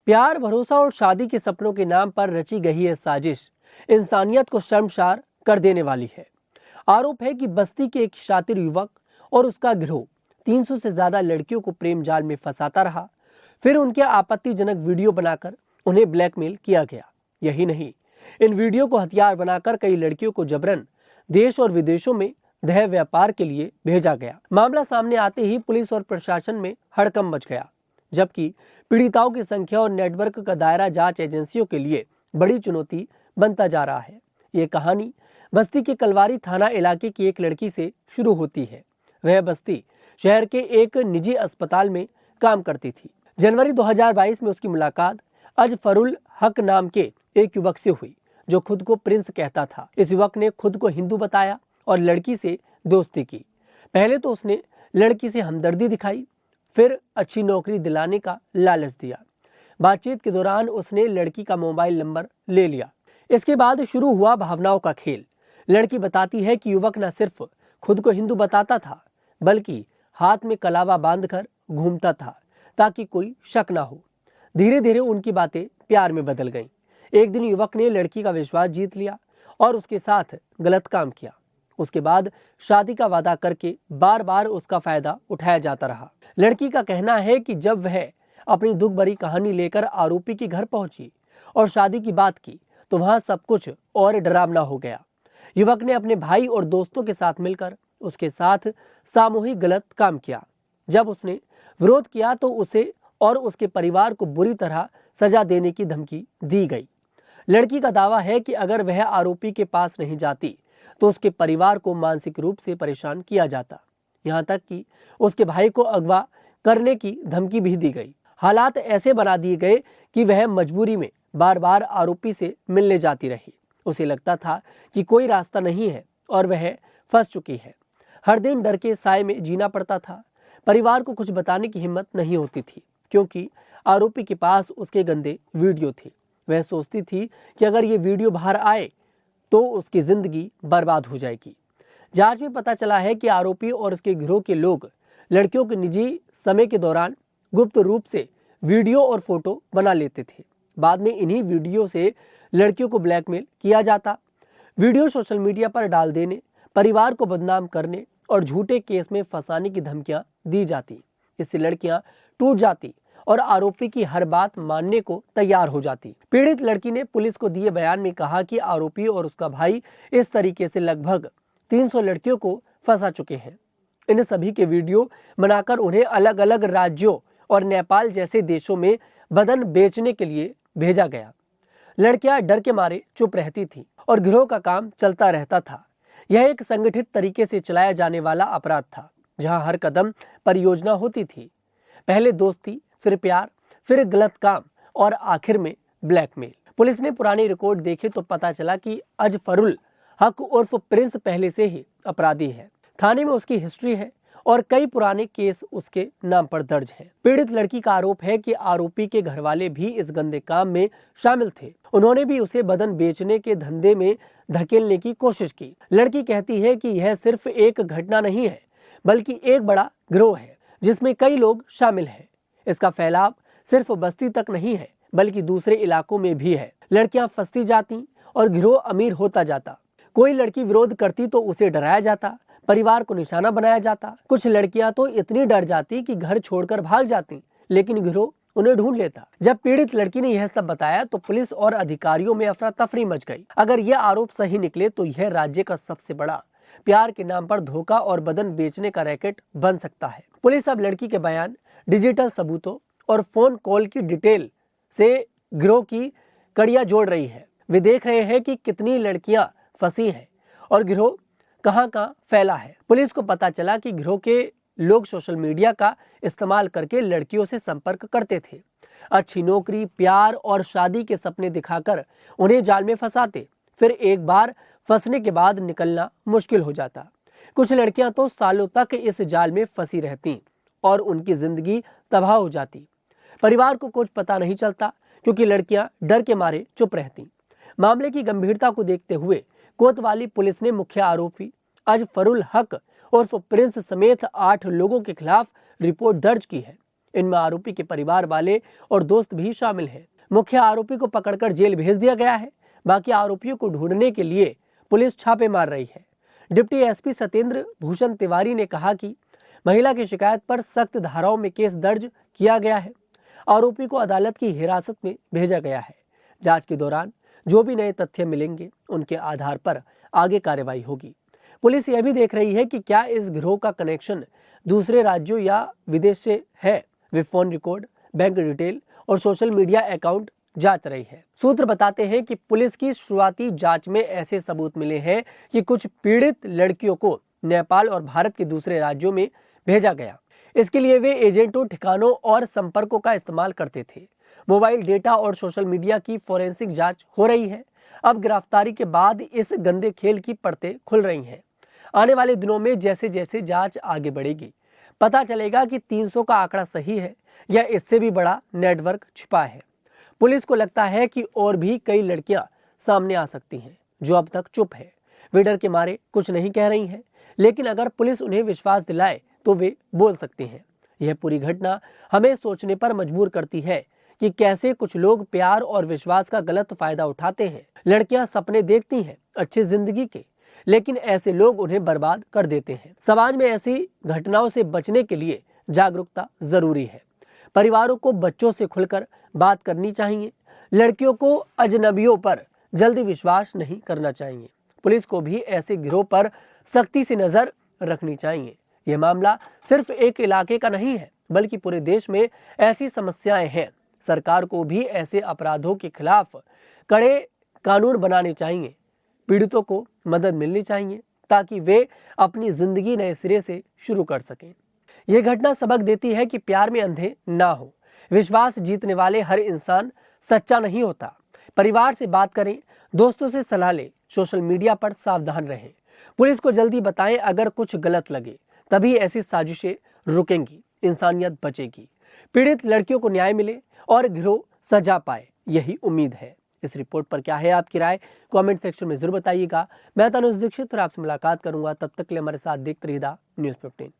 प्यार, भरोसा और शादी के सपनों के नाम पर रची गई ये साजिश इंसानियत को शर्मसार कर देने वाली है। आरोप है कि बस्ती के एक शातिर युवक और उसका गिरोह 300 से ज्यादा लड़कियों को प्रेम जाल में फंसाता रहा। फिर उनके आपत्तिजनक वीडियो बनाकर उन्हें ब्लैकमेल किया गया। यही नहीं, इन वीडियो को हथियार बनाकर कई लड़कियों को जबरन देश और विदेशों में देह व्यापार के लिए भेजा गया। मामला सामने आते ही पुलिस और प्रशासन में हड़कंप मच गया, जबकि पीड़िताओं की संख्या और नेटवर्क का दायरा जांच एजेंसियों के लिए बड़ी चुनौती बनता जा रहा है। ये कहानी बस्ती के कलवारी थाना इलाके की एक लड़की से शुरू होती है। वह बस्ती शहर के एक निजी अस्पताल में काम करती थी। जनवरी 2022 में उसकी मुलाकात अजफरुल हक नाम के एक युवक से हुई, जो खुद को प्रिंस कहता था। इस युवक ने खुद को हिंदू बताया और लड़की से दोस्ती की। पहले तो उसने लड़की से हमदर्दी दिखाई, फिर अच्छी नौकरी दिलाने का लालच दिया। बातचीत के दौरान उसने लड़की का मोबाइल नंबर ले लिया। इसके बाद शुरू हुआ भावनाओं का खेल। लड़की बताती है कि युवक न सिर्फ खुद को हिंदू बताता था, बल्कि हाथ में कलावा बांधकर घूमता था ताकि कोई शक ना हो। धीरे धीरे उनकी बातें प्यार में बदल गईं। एक दिन युवक ने लड़की का विश्वास जीत लिया और उसके साथ गलत काम किया। उसके बाद शादी का वादा करके बार बार उसका फायदा उठाया जाता रहा। लड़की का कहना है कि जब वह अपनी दुख भरी कहानी लेकर आरोपी के घर पहुंची और शादी की बात की, तो वहां सब कुछ और डरावना हो गया। युवक ने अपने भाई और दोस्तों के साथ मिलकर उसके साथ सामूहिक गलत काम किया। जब उसने विरोध किया तो उसे और उसके परिवार को बुरी तरह सजा देने की धमकी दी गई। लड़की का दावा है कि अगर वह आरोपी के पास नहीं जाती तो उसके परिवार को मानसिक रूप से परेशान किया जाता। यहाँ तक कि उसके भाई को अगवा करने की धमकी भी दी गई। हालात ऐसे बना दिए गए कि वह मजबूरी में बार बार आरोपी से मिलने जाती रही। उसे लगता था कि कोई रास्ता नहीं है और वह फंस चुकी है। हर दिन डर के साए में जीना पड़ता था। परिवार को कुछ बताने की हिम्मत नहीं होती थी, क्योंकि आरोपी के पास उसके गंदे वीडियो थे। वह सोचती थी कि अगर ये वीडियो बाहर आए तो उसकी जिंदगी बर्बाद हो जाएगी। जांच में पता चला है कि आरोपी और उसके गिरोह के लोग लड़कियों के निजी समय के दौरान गुप्त रूप से वीडियो और फोटो बना लेते थे। बाद में इन्हीं वीडियो से लड़कियों को ब्लैकमेल किया जाता। वीडियो सोशल मीडिया पर डाल देने, परिवार को बदनाम करने और झूठे केस में फंसाने की धमकियां दी जाती। इससे लड़कियां टूट जाती और आरोपी की हर बात मानने को तैयार हो जाती। पीड़ित लड़की ने पुलिस को दिए बयान में कहा कि आरोपी और उसका भाई इस तरीके से लगभग 300 लड़कियों को फंसा चुके हैं। इन सभी के वीडियो बनाकर उन्हें अलग अलग राज्यों और नेपाल जैसे देशों में बदन बेचने के लिए भेजा गया। लड़कियां डर के मारे चुप रहती थीं और गिरोह का काम चलता रहता था। यह एक संगठित तरीके से चलाया जाने वाला अपराध था, जहां हर कदम परियोजना होती थी। पहले दोस्ती, फिर प्यार, फिर गलत काम और आखिर में ब्लैकमेल। पुलिस ने पुरानी रिकॉर्ड देखे तो पता चला कि अजफरुल हक उर्फ प्रिंस पहले से ही अपराधी है। थाने में उसकी हिस्ट्री है और कई पुराने केस उसके नाम पर दर्ज हैं। पीड़ित लड़की का आरोप है कि आरोपी के घरवाले भी इस गंदे काम में शामिल थे। उन्होंने भी उसे बदन बेचने के धंधे में धकेलने की कोशिश की। लड़की कहती है कि यह सिर्फ एक घटना नहीं है, बल्कि एक बड़ा गिरोह है जिसमें कई लोग शामिल हैं। इसका फैलाव सिर्फ बस्ती तक नहीं है, बल्कि दूसरे इलाकों में भी है। लड़कियां फंसती जाती और गिरोह अमीर होता जाता। कोई लड़की विरोध करती तो उसे डराया जाता, परिवार को निशाना बनाया जाता। कुछ लड़कियां तो इतनी डर जाती कि घर छोड़कर भाग जाती, लेकिन गिरोह उन्हें ढूंढ लेता। जब पीड़ित लड़की ने यह सब बताया तो पुलिस और अधिकारियों में अफरा तफरी मच गई। अगर यह आरोप सही निकले तो यह राज्य का सबसे बड़ा प्यार के नाम पर धोखा और बदन बेचने का रैकेट बन सकता है। पुलिस अब लड़की के बयान, डिजिटल सबूतों और फोन कॉल की डिटेल से गिरोह की कड़ियां जोड़ रही है। वे देख रहे हैं कि कितनी लड़कियां फंसी हैं और गिरोह कहां कहां फैला है। पुलिस को पता चला कि गिरोह के लोग सोशल मीडिया का इस्तेमाल करके लड़कियों से संपर्क करते थे। अच्छी नौकरी, प्यार और शादी के सपने दिखाकर उन्हें जाल में फंसाते। फिर एक बार फंसने के बाद निकलना मुश्किल हो जाता। कुछ लड़कियां तो सालों तक इस जाल में फंसी रहती और उनकी जिंदगी तबाह हो जाती। परिवार को कुछ पता नहीं चलता, क्योंकि लड़कियां डर के मारे चुप रहती। मामले की गंभीरता को देखते हुए कोतवाली पुलिस ने मुख्य आरोपी अजफरुल हक उर्फ प्रिंस समेत 8 लोगों के खिलाफ रिपोर्ट दर्ज की है। इनमें आरोपी के परिवार वाले और दोस्त भी शामिल हैं। मुख्य आरोपी को पकड़कर जेल भेज दिया गया है। बाकी आरोपियों को ढूंढने के लिए पुलिस छापे मार रही है। डिप्टी एसपी सत्येंद्र भूषण तिवारी ने कहा कि महिला की शिकायत पर सख्त धाराओं में केस दर्ज किया गया है। आरोपी को अदालत की हिरासत में भेजा गया है। जांच के दौरान जो भी नए तथ्य मिलेंगे उनके आधार पर आगे कार्रवाई होगी। पुलिस यह भी देख रही है कि क्या इस गिरोह का कनेक्शन दूसरे राज्यों या विदेश से है। वे फोन रिकॉर्ड, बैंक डिटेल और सोशल मीडिया अकाउंट जांच रही है। सूत्र बताते हैं कि पुलिस की शुरुआती जांच में ऐसे सबूत मिले हैं कि कुछ पीड़ित लड़कियों को नेपाल और भारत के दूसरे राज्यों में भेजा गया। इसके लिए वे एजेंटों, ठिकानों और संपर्कों का इस्तेमाल करते थे। मोबाइल डेटा और सोशल मीडिया की फोरेंसिक जांच हो रही है। अब गिरफ्तारी के बाद इस गंदे खेल की परतें खुल रही हैं। आने वाले दिनों में जैसे जैसे जांच आगे बढ़ेगी, पता चलेगा कि 300 का आंकड़ा सही है या इससे भी बड़ा नेटवर्क छिपा है। पुलिस को लगता है कि और भी कई लड़कियां सामने आ सकती हैं जो अब तक चुप है। वे डर के मारे कुछ नहीं कह रही हैं, लेकिन अगर पुलिस उन्हें विश्वास दिलाए तो वे बोल सकती हैं। यह पूरी घटना हमें सोचने पर मजबूर करती है कि कैसे कुछ लोग प्यार और विश्वास का गलत फायदा उठाते हैं। लड़कियां सपने देखती हैं अच्छी जिंदगी के, लेकिन ऐसे लोग उन्हें बर्बाद कर देते हैं। समाज में ऐसी घटनाओं से बचने के लिए जागरूकता जरूरी है। परिवारों को बच्चों से खुलकर बात करनी चाहिए। लड़कियों को अजनबियों पर जल्दी विश्वास नहीं करना चाहिए। पुलिस को भी ऐसे गिरोह पर सख्ती से नजर रखनी चाहिए। यह मामला सिर्फ एक इलाके का नहीं है, बल्कि पूरे देश में ऐसी समस्याएं हैं। सरकार को भी ऐसे अपराधों के खिलाफ कड़े कानून बनाने चाहिए। पीड़ितों को मदद मिलनी चाहिए ताकि वे अपनी जिंदगी नए सिरे से शुरू कर सकें। यह घटना सबक देती है कि प्यार में अंधे ना हो। विश्वास जीतने वाले हर इंसान सच्चा नहीं होता। परिवार से बात करें, दोस्तों से सलाह लें, सोशल मीडिया पर सावधान रहें। पुलिस को जल्दी बताएं अगर कुछ गलत लगे, तभी ऐसी साजिशें रुकेंगी, इंसानियत बचेगी, पीड़ित लड़कियों को न्याय मिले और गिरोह सजा पाए, यही उम्मीद है। इस रिपोर्ट पर क्या है आपकी राय, कमेंट सेक्शन में जरूर बताइएगा। मैं तनुज दीक्षित और आपसे मुलाकात करूंगा। तब तक के लिए हमारे साथ देखते रहिएगा न्यूज़ 15।